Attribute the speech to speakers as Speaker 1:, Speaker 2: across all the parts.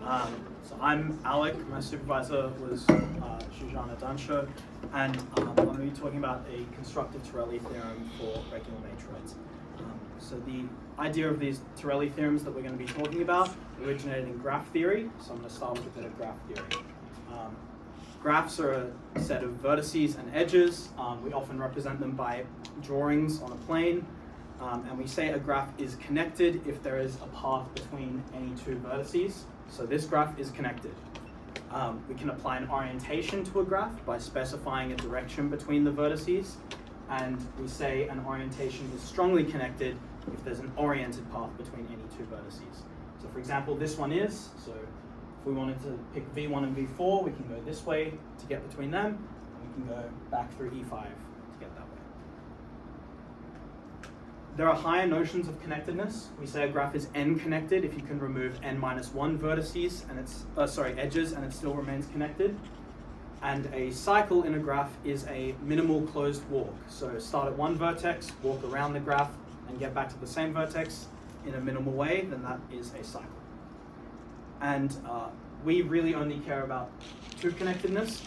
Speaker 1: So I'm Alec, my supervisor was Shoshana Dunsher, and I'm going to be talking about a constructive Torelli theorem for regular matroids. So the idea of these Torelli theorems that we're going to be talking about originated in graph theory, so I'm going to start with a bit of graph theory. Graphs are a set of vertices and edges. We often represent them by drawings on a plane, and we say a graph is connected if there is a path between any two vertices. So this graph is connected. We can apply an orientation to a graph by specifying a direction between the vertices, and we say an orientation is strongly connected if there's an oriented path between any two vertices. So for example, this one is, so if we wanted to pick V1 and V4, we can go this way to get between them, and we can go back through E5 to get that way. There are higher notions of connectedness. We say a graph is n-connected if you can remove n-1 vertices and edges, and it still remains connected. And a cycle in a graph is a minimal closed walk. So start at one vertex, walk around the graph, and get back to the same vertex in a minimal way, then that is a cycle. And we really only care about true connectedness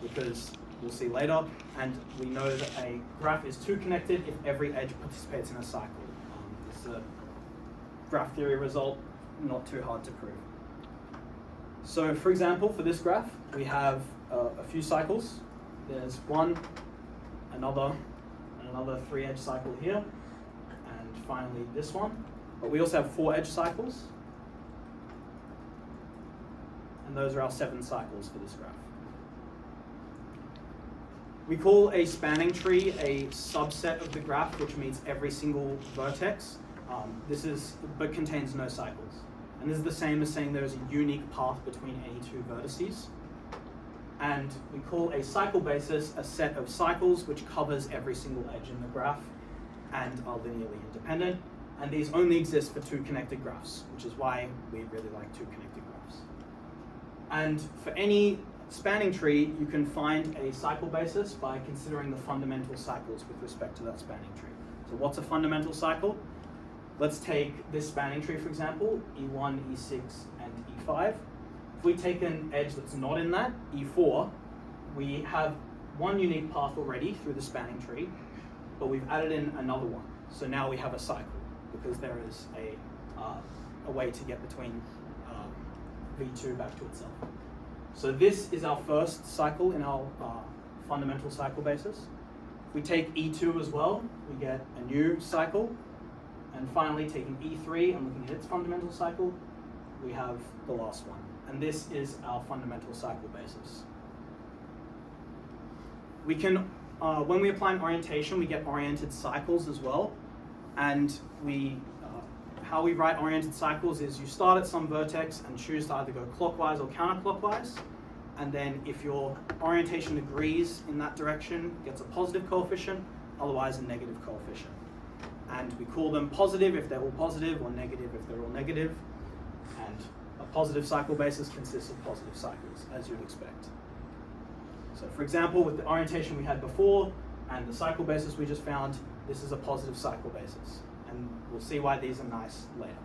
Speaker 1: because we'll see later, and we know that a graph is two connected if every edge participates in a cycle. It's a graph theory result, not too hard to prove. So for example, for this graph, we have a few cycles. There's one, another, and another 3-edge cycle here, and finally this one. But we also have 4-edge cycles, and those are our 7 cycles for this graph. We call a spanning tree a subset of the graph which meets every single vertex. But contains no cycles. And this is the same as saying there is a unique path between any two vertices. And we call a cycle basis a set of cycles which covers every single edge in the graph and are linearly independent. And these only exist for two connected graphs, which is why we really like two connected graphs. And for any spanning tree, you can find a cycle basis by considering the fundamental cycles with respect to that spanning tree. So what's a fundamental cycle? Let's take this spanning tree, for example, E1, E6, and E5. If we take an edge that's not in that, E4, we have one unique path already through the spanning tree, but we've added in another one. So now we have a cycle because there is a way to get between V2 back to itself. So this is our first cycle in our fundamental cycle basis. If we take E2 as well, we get a new cycle. And finally, taking E3 and looking at its fundamental cycle, we have the last one. And this is our fundamental cycle basis. We can, when we apply an orientation, we get oriented cycles as well. And how we write oriented cycles is you start at some vertex and choose to either go clockwise or counterclockwise. And then if your orientation agrees in that direction, it gets a positive coefficient, otherwise a negative coefficient. And we call them positive if they're all positive, or negative if they're all negative. And a positive cycle basis consists of positive cycles, as you'd expect. So for example, with the orientation we had before and the cycle basis we just found, this is a positive cycle basis. And we'll see why these are nice later.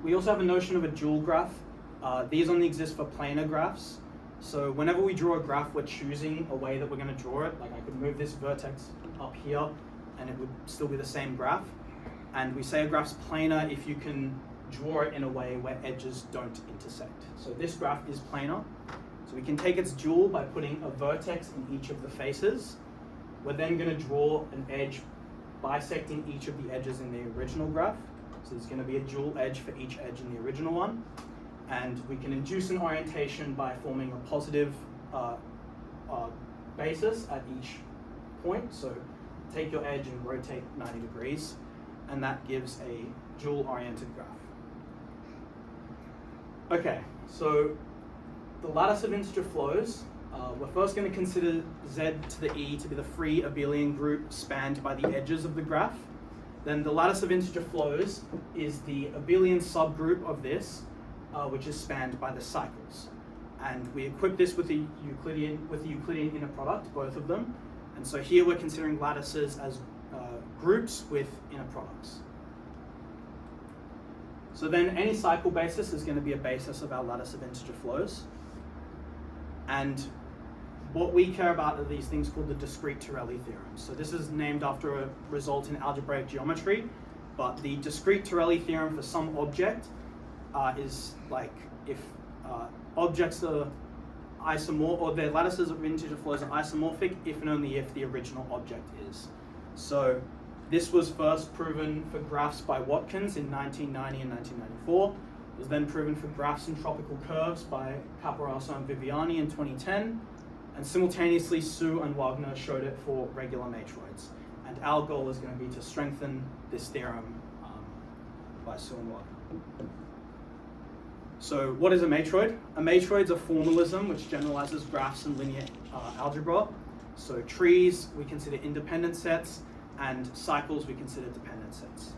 Speaker 1: We also have a notion of a dual graph. These only exist for planar graphs. So whenever we draw a graph, we're choosing a way that we're going to draw it. Like I could move this vertex up here, and it would still be the same graph. And we say a graph's planar if you can draw it in a way where edges don't intersect. So this graph is planar. So we can take its dual by putting a vertex in each of the faces. We're then going to draw an edge bisecting each of the edges in the original graph. So there's going to be a dual edge for each edge in the original one. And we can induce an orientation by forming a positive basis at each point. So take your edge and rotate 90 degrees, and that gives a dual-oriented graph. Okay, so the lattice of integer flows, we're first going to consider z to the e to be the free abelian group spanned by the edges of the graph. Then the lattice of integer flows is the abelian subgroup of this, which is spanned by the cycles. And we equip this with the Euclidean inner product, both of them. And so here we're considering lattices as groups with inner products. So then any cycle basis is going to be a basis of our lattice of integer flows. And what we care about are these things called the discrete Torelli theorems. So this is named after a result in algebraic geometry, but the discrete Torelli theorem for some object is like if objects are isomorphic, or their lattices of integer flows are isomorphic if and only if the original object is. So this was first proven for graphs by Watkins in 1990 and 1994. It was then proven for graphs and tropical curves by Caparaso and Viviani in 2010. And simultaneously, Su and Wagner showed it for regular matroids. And our goal is going to be to strengthen this theorem by Su and Wagner. So what is a matroid? A matroid is a formalism which generalizes graphs and linear algebra. So trees we consider independent sets, and cycles we consider dependent sets.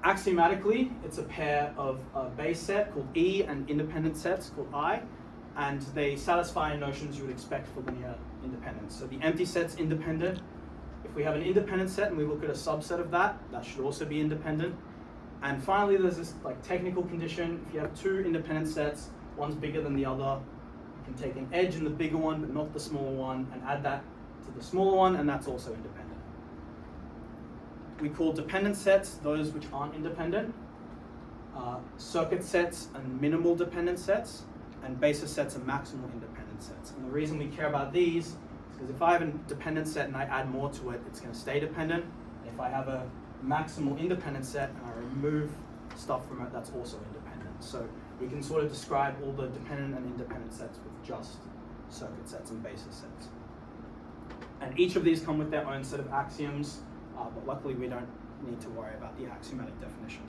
Speaker 1: Axiomatically, it's a pair of a base set called E and independent sets called I, and they satisfy notions you would expect for linear independence. So the empty set's independent. If we have an independent set and we look at a subset of that, that should also be independent. And finally, there's this like technical condition. If you have two independent sets, one's bigger than the other, you can take an edge in the bigger one but not the smaller one and add that to the smaller one, and that's also independent. We call dependent sets those which aren't independent, circuit sets and minimal dependent sets, and basis sets and maximal independent sets. And the reason we care about these is because if I have a dependent set and I add more to it, it's going to stay dependent. If I have a maximal independent set and I remove stuff from it, that's also independent. So we can sort of describe all the dependent and independent sets with just circuit sets and basis sets. And each of these come with their own set of axioms, but luckily we don't need to worry about the axiomatic definition.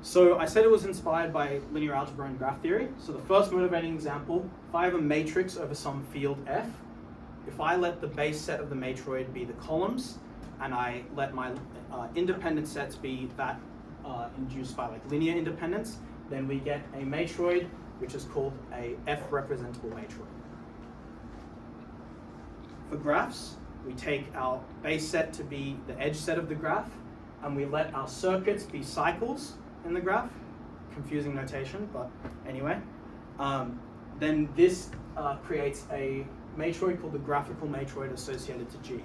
Speaker 1: So I said it was inspired by linear algebra and graph theory. So the first motivating example, if I have a matrix over some field F, if I let the base set of the matroid be the columns, and I let my independent sets be that induced by like linear independence, then we get a matroid which is called a F-representable matroid. For graphs, we take our base set to be the edge set of the graph, and we let our circuits be cycles in the graph. Confusing notation, but anyway. Then this creates a matroid called the graphical matroid associated to G.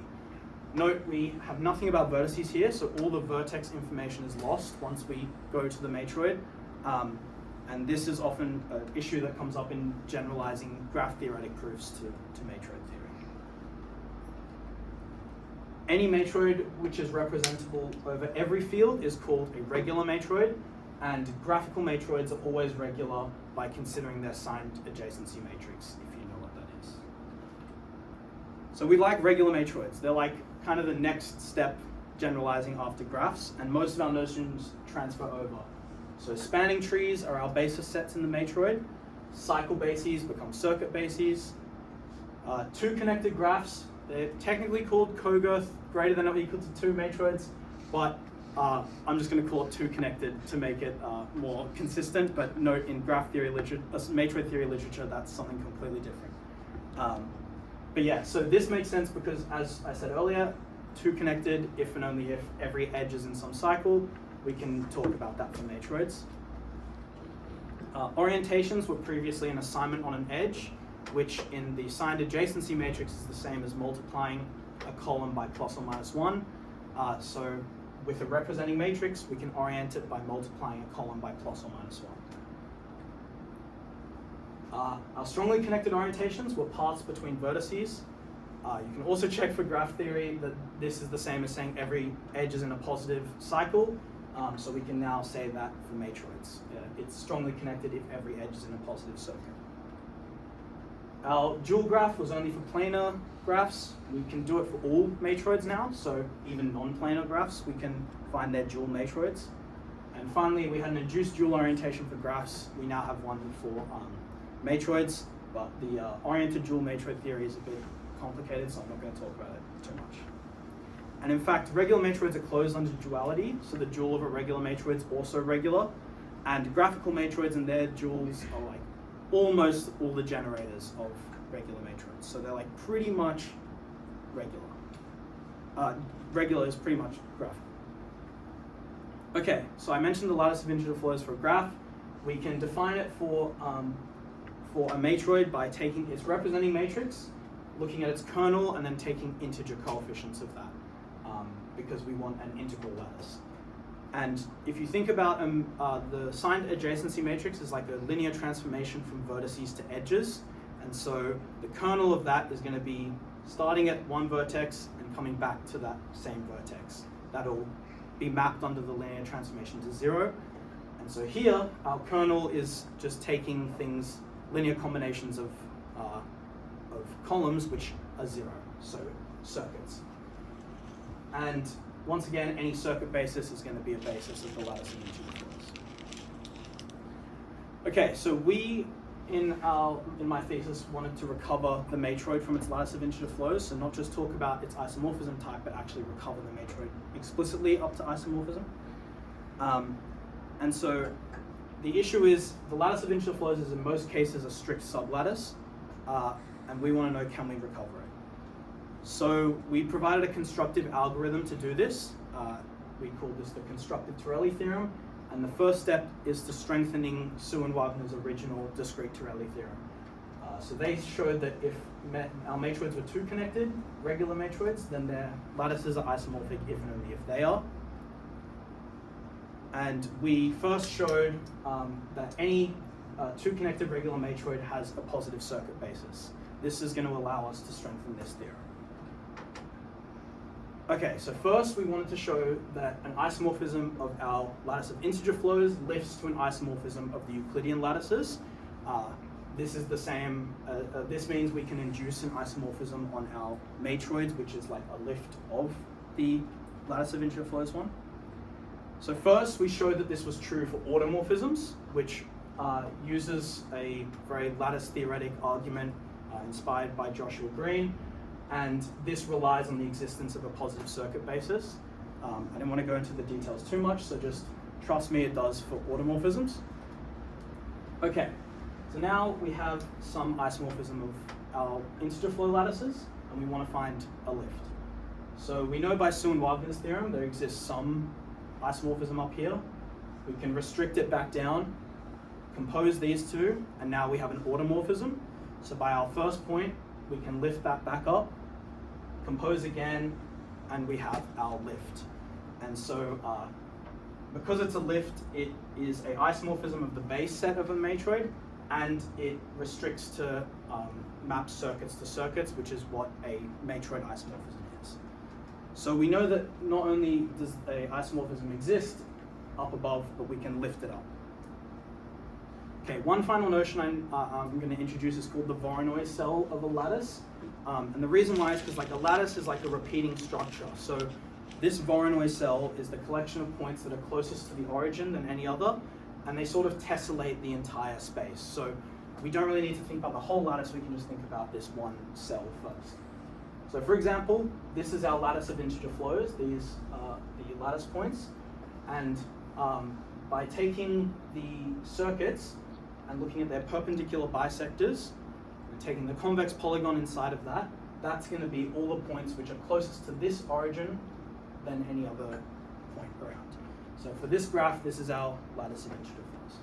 Speaker 1: Note we have nothing about vertices here, so all the vertex information is lost once we go to the matroid. And this is often an issue that comes up in generalizing graph theoretic proofs to matroid theory. Any matroid which is representable over every field is called a regular matroid, and graphical matroids are always regular by considering their signed adjacency matrix, if you know what that is. So we like regular matroids. They're like kind of the next step generalizing after graphs, and most of our notions transfer over. So spanning trees are our basis sets in the matroid. Cycle bases become circuit bases. Two connected graphs, they're technically called cogirth greater than or equal to two matroids, but I'm just going to call it two connected to make it more consistent. But note in graph theory literature, matroid theory literature, that's something completely different. But yeah, so this makes sense because, as I said earlier, two connected if and only if every edge is in some cycle. We can talk about that for matroids. Orientations were previously an assignment on an edge, which in the signed adjacency matrix is the same as multiplying a column by plus or minus 1. So with a representing matrix, we can orient it by multiplying a column by plus or minus 1. Our strongly connected orientations were paths between vertices. You can also check for graph theory that this is the same as saying every edge is in a positive cycle. So we can now say that for matroids. It's strongly connected if every edge is in a positive circuit. Our dual graph was only for planar graphs. We can do it for all matroids now, so even non-planar graphs, we can find their dual matroids. And finally, we had an induced dual orientation for graphs. We now have one for matroids, but the oriented dual matroid theory is a bit complicated, so I'm not going to talk about it too much. And in fact, regular matroids are closed under duality, so the dual of a regular matroid is also regular, and graphical matroids and their duals are like almost all the generators of regular matroids. So they're like pretty much regular. Regular is pretty much graphical. Okay, so I mentioned the lattice of integer flows for a graph. We can define it for a matroid by taking its representing matrix, looking at its kernel, and then taking integer coefficients of that, because we want an integral lattice. And if you think about the signed adjacency matrix is like a linear transformation from vertices to edges. And so the kernel of that is going to be starting at one vertex and coming back to that same vertex. That'll be mapped under the linear transformation to 0. And so here, our kernel is just taking things, linear combinations of columns which are 0, so circuits. And once again, any circuit basis is going to be a basis of the lattice of integer flows. Okay, so we, in my thesis, wanted to recover the matroid from its lattice of integer flows, so not just talk about its isomorphism type, but actually recover the matroid explicitly up to isomorphism. And so the issue is the lattice of integer flows is in most cases a strict sublattice, and we want to know, can we recover it? So we provided a constructive algorithm to do this. We call this the constructive Torelli theorem. And the first step is to strengthening Su and Wagner's original discrete Torelli theorem. So they showed that if our matroids were two connected, regular matroids, then their lattices are isomorphic if and only if they are. And we first showed that any two connected regular matroid has a positive circuit basis. This is going to allow us to strengthen this theorem. Okay, so first we wanted to show that an isomorphism of our lattice of integer flows lifts to an isomorphism of the Euclidean lattices. This is the same, this means we can induce an isomorphism on our matroids, which is like a lift of the lattice of integer flows one. So first we showed that this was true for automorphisms, which uses a very lattice theoretic argument inspired by Joshua Green. And this relies on the existence of a positive circuit basis. I don't want to go into the details too much, so just trust me, it does for automorphisms. Okay, so now we have some isomorphism of our integer flow lattices, and we want to find a lift. So we know by Su and Wagner's theorem there exists some isomorphism up here. We can restrict it back down, compose these two, and now we have an automorphism. So by our first point, we can lift that back up, compose again, and we have our lift. And so because it's a lift, it is an isomorphism of the base set of a matroid, and it restricts to map circuits to circuits, which is what a matroid isomorphism is. So we know that not only does a isomorphism exist up above, but we can lift it up. Okay, one final notion I'm going to introduce is called the Voronoi cell of a lattice. And the reason why is because like a lattice is like a repeating structure. So this Voronoi cell is the collection of points that are closest to the origin than any other, and they sort of tessellate the entire space. So we don't really need to think about the whole lattice, we can just think about this one cell first. So for example, this is our lattice of integer flows, these are the lattice points. And by taking the circuits and looking at their perpendicular bisectors, and taking the convex polygon inside of that, that's going to be all the points which are closest to this origin than any other point around. So for this graph, this is our lattice of integer flows.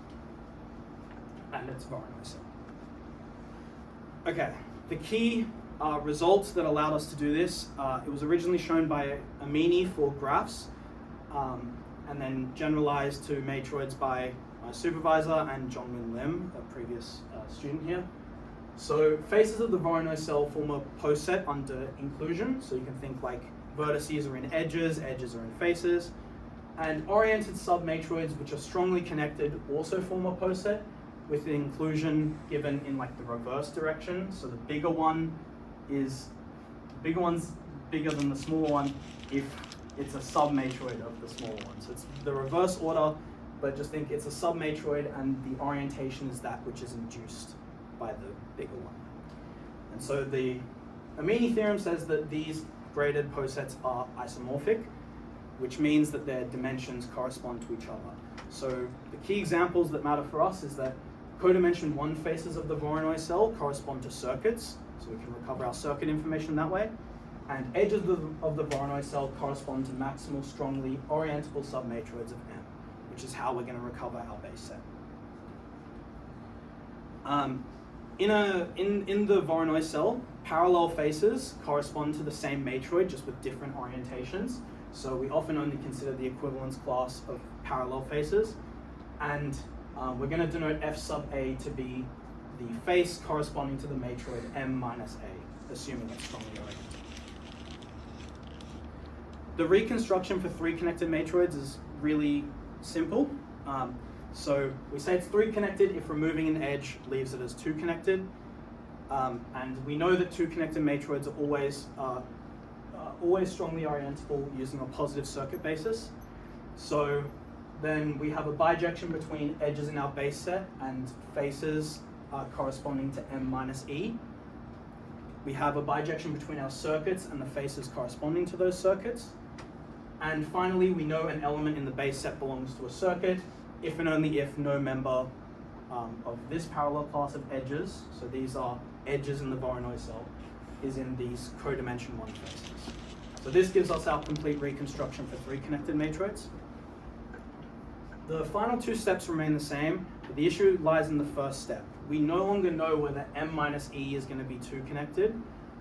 Speaker 1: And it's Voronoi cell. Okay, the key results that allowed us to do this, it was originally shown by Amini for graphs, and then generalized to matroids by my supervisor and Jongmin Lim, a previous student here. So faces of the Voronoi cell form a poset under inclusion. So you can think like vertices are in edges, edges are in faces. And oriented submatroids, which are strongly connected, also form a poset with the inclusion given in like the reverse direction. So the bigger one is, the bigger one's bigger than the smaller one if it's a submatroid of the smaller one. So it's the reverse order, but just think it's a submatroid and the orientation is that which is induced by the bigger one. And so the Amini theorem says that these graded posets are isomorphic, which means that their dimensions correspond to each other. So the key examples that matter for us is that codimension 1 faces of the Voronoi cell correspond to circuits, so we can recover our circuit information that way. and edges of the Voronoi cell correspond to maximal strongly orientable submatroids of M, which is how we're going to recover our base set. In the Voronoi cell, parallel faces correspond to the same matroid, just with different orientations. So we often only consider the equivalence class of parallel faces, and we're going to denote F sub A to be the face corresponding to the matroid M minus A, assuming it's strongly oriented. The reconstruction for 3 connected matroids is really simple. So we say it's 3 connected if removing an edge leaves it as 2 connected. And we know that 2 connected matroids are always strongly orientable using a positive circuit basis. So then we have a bijection between edges in our base set and faces corresponding to M minus E. We have a bijection between our circuits and the faces corresponding to those circuits. And finally, we know an element in the base set belongs to a circuit if and only if no member of this parallel class of edges, so these are edges in the Voronoi cell, is in these codimension 1 faces. So this gives us our complete reconstruction for 3 connected matroids. The final 2 steps remain the same, but the issue lies in the first step. We no longer know whether M minus E is going to be 2 connected,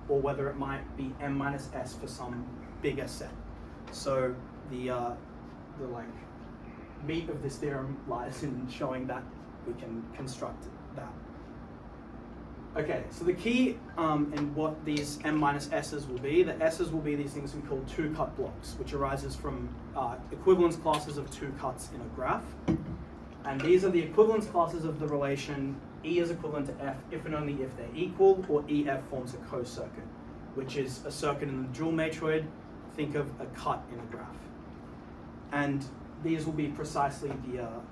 Speaker 1: or whether it might be M minus S for some bigger set. So the meat of this theorem lies in showing that we can construct that. Okay, so the key in what these M minus S's will be, the S's will be these things we call 2-cut blocks, which arises from equivalence classes of 2 cuts in a graph. And these are the equivalence classes of the relation E is equivalent to F if and only if they're equal, or EF forms a co-circuit, which is a circuit in the dual matroid. Think of a cut in a graph. And these will be precisely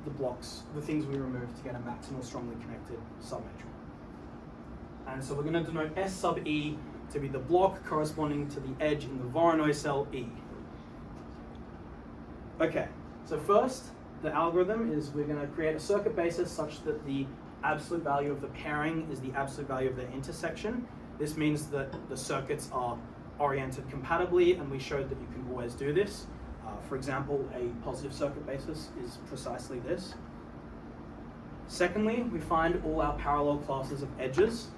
Speaker 1: the blocks, the things we remove to get a maximal strongly connected submatroid. And so we're going to denote S sub E to be the block corresponding to the edge in the Voronoi cell E. Okay, so first, the algorithm is we're going to create a circuit basis such that the absolute value of the pairing is the absolute value of their intersection. This means that the circuits are oriented compatibly, and we showed that you can always do this. For example, a positive circuit basis is precisely this. Secondly, we find all our parallel classes of edges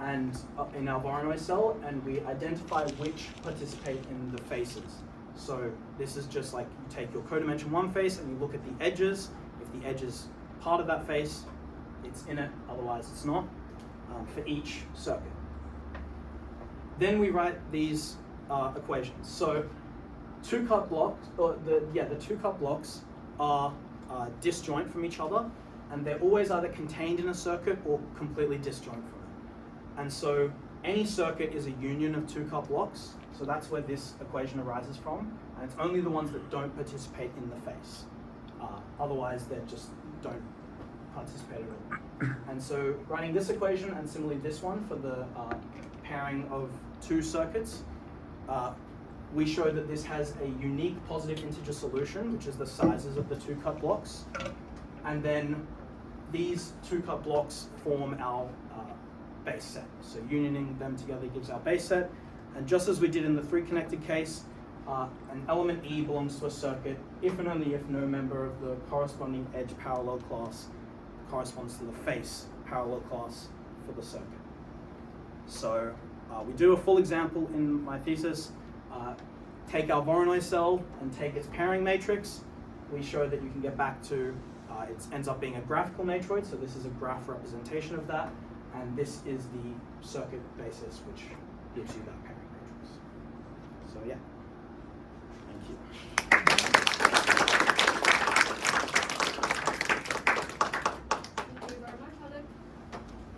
Speaker 1: and in our Voronoi cell, and we identify which participate in the faces. So this is just like you take your codimension 1 face and you look at the edges. If the edge is part of that face, it's in it, otherwise it's not, for each circuit. Then we write these equations. So 2-cut blocks, the 2-cut blocks are disjoint from each other, and they're always either contained in a circuit or completely disjoint from it. And so any circuit is a union of 2-cut blocks, so that's where this equation arises from, and it's only the ones that don't participate in the face. Otherwise, they just don't participate at all. And so writing this equation and similarly this one for the pairing of 2 circuits, we show that this has a unique positive integer solution, which is the sizes of the 2-cut blocks. And then these 2-cut blocks form our base set. So unioning them together gives our base set. And just as we did in the 3 connected case, an element E belongs to a circuit if and only if no member of the corresponding edge parallel class corresponds to the face parallel class for the circuit. So we do a full example in my thesis. Take our Voronoi cell and take its pairing matrix. We show that you can get back to, it ends up being a graphical matroid, so this is a graph representation of that, and this is the circuit basis which gives you that pairing matrix. So yeah, thank you.
Speaker 2: Thank you very much, Alec.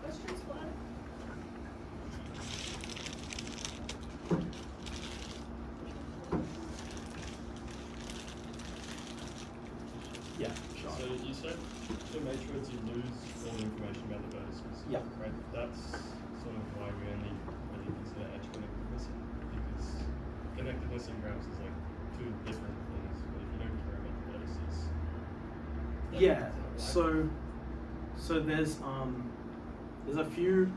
Speaker 2: Questions for Alec?
Speaker 1: Yeah, sure.
Speaker 3: So you said for matroids you lose all information about the vertices.
Speaker 1: Yeah.
Speaker 3: Right. That's sort of why we only really consider edge connectedness, because connectedness in graphs is like 2 different things. But if you don't care about the vertices.
Speaker 1: Yeah. So there's a few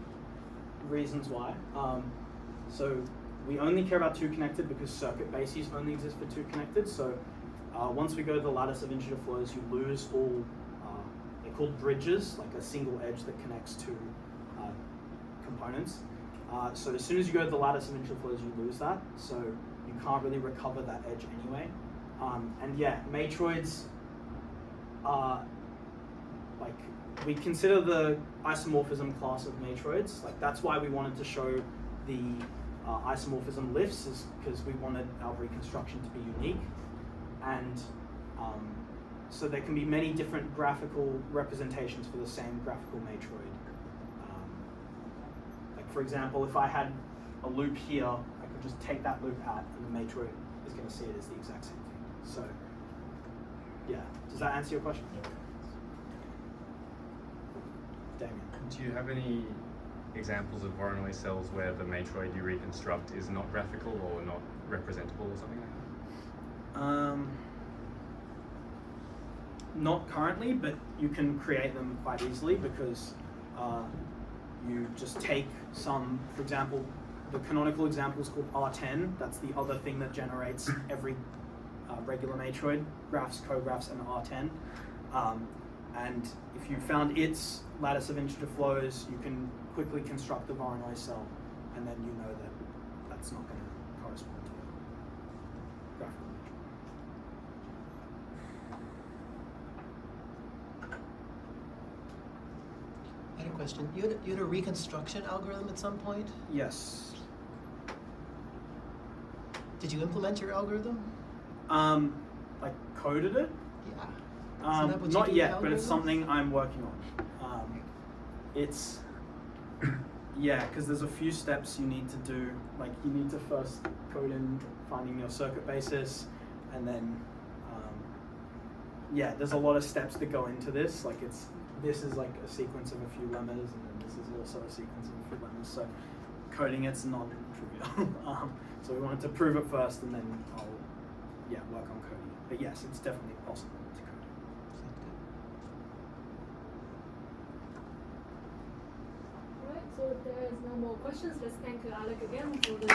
Speaker 1: reasons why. So we only care about two connected because circuit bases only exist for two connected. So once we go to the lattice of integer flows, you lose all, they're called bridges, like a single edge that connects two components. So as soon as you go to the lattice of integer flows, you lose that. So you can't really recover that edge anyway. And yeah, matroids are, like, we consider the isomorphism class of matroids. Like, that's why we wanted to show the isomorphism lifts, is because we wanted our reconstruction to be unique. And so there can be many different graphical representations for the same graphical matroid. Like, for example, if I had a loop here, I could just take that loop out and the matroid is going to see it as the exact same thing. So, yeah. Does that answer your question?
Speaker 3: Yeah.
Speaker 1: Damien.
Speaker 4: Do you have any examples of Voronoi cells where the matroid you reconstruct is not graphical or not representable or something like that?
Speaker 1: Not currently, but you can create them quite easily because you just take some, for example, the canonical example is called R10. That's the other thing that generates every regular matroid, graphs, cographs, and R10. And if you found its lattice of integer flows, you can quickly construct the Voronoi cell, and then you know that that's not going to correspond to a graphical matroid.
Speaker 5: I had a question. You had a reconstruction algorithm at some point?
Speaker 1: Yes.
Speaker 5: Did you implement your algorithm?
Speaker 1: Like coded it?
Speaker 5: Yeah. Isn't that what you
Speaker 1: Not
Speaker 5: do
Speaker 1: yet,
Speaker 5: with
Speaker 1: but it's
Speaker 5: algorithms?
Speaker 1: something I'm working on. It's, yeah, because there's a few steps you need to do. Like, you need to first code in finding your circuit basis, and then, yeah, there's a lot of steps that go into this. Like, this is like a sequence of a few lemmas, and then this is also a sequence of a few lemmas. So coding it's not trivial. So we wanted to prove it first, and then I'll, yeah, work on coding it. But yes, it's definitely possible to code.
Speaker 2: Alright, so if there is no more questions, let's thank Alec again for the